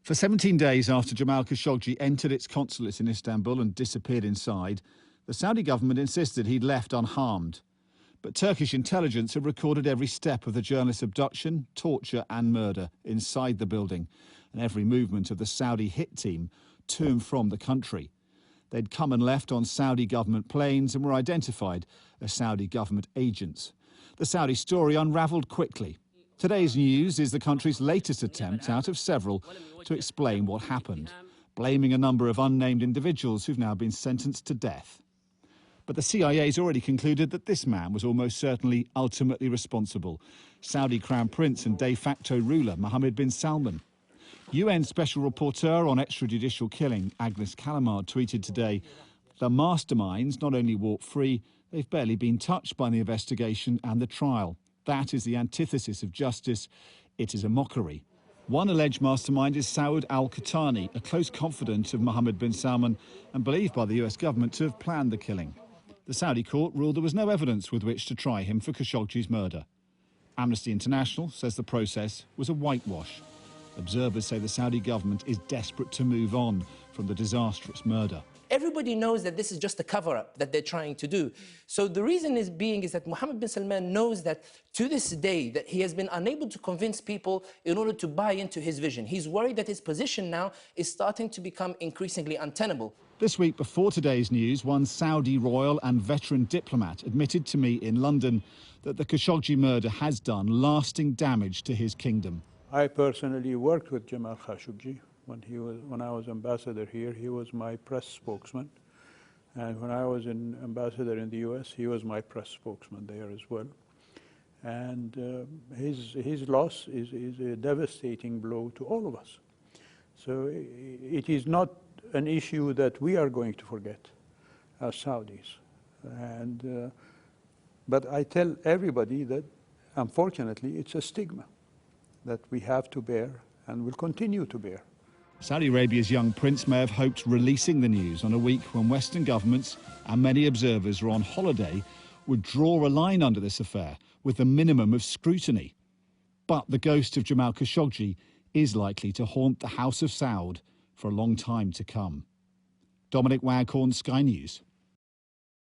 For 17 days after Jamal Khashoggi entered its consulate in Istanbul and disappeared inside, the Saudi government insisted he'd left unharmed. But Turkish intelligence had recorded every step of the journalist's abduction, torture and murder inside the building, and every movement of the Saudi hit team to and from the country. They'd come and left on Saudi government planes and were identified as Saudi government agents. The Saudi story unravelled quickly. Today's news is the country's latest attempt out of several to explain what happened, blaming a number of unnamed individuals who've now been sentenced to death. But the CIA's already concluded that this man was almost certainly ultimately responsible: Saudi Crown Prince and de facto ruler Mohammed bin Salman. UN Special Rapporteur on extrajudicial killing Agnes Callamard tweeted today, "The masterminds not only walk free, they've barely been touched by the investigation and the trial. That is the antithesis of justice. It is a mockery." One alleged mastermind is Saud al-Qahtani, a close confidant of Mohammed bin Salman and believed by the US government to have planned the killing. The Saudi court ruled there was no evidence with which to try him for Khashoggi's murder. Amnesty International says the process was a whitewash. Observers say the Saudi government is desperate to move on from the disastrous murder. Everybody knows that this is just a cover-up that they're trying to do. So the reason is that Mohammed bin Salman knows that to this day that he has been unable to convince people in order to buy into his vision. He's worried that his position now is starting to become increasingly untenable. This week, before today's news, one Saudi royal and veteran diplomat admitted to me in London that the Khashoggi murder has done lasting damage to his kingdom. I personally worked with Jamal Khashoggi. When I was ambassador here, he was my press spokesman. And when I was an ambassador in the US, he was my press spokesman there as well. And his loss is a devastating blow to all of us. So it is not an issue that we are going to forget as Saudis. But I tell everybody that, unfortunately, it's a stigma that we have to bear and will continue to bear. Saudi Arabia's young prince may have hoped releasing the news on a week when Western governments and many observers are on holiday would draw a line under this affair with a minimum of scrutiny. But the ghost of Jamal Khashoggi is likely to haunt the House of Saud for a long time to come. Dominic Waghorn, Sky News.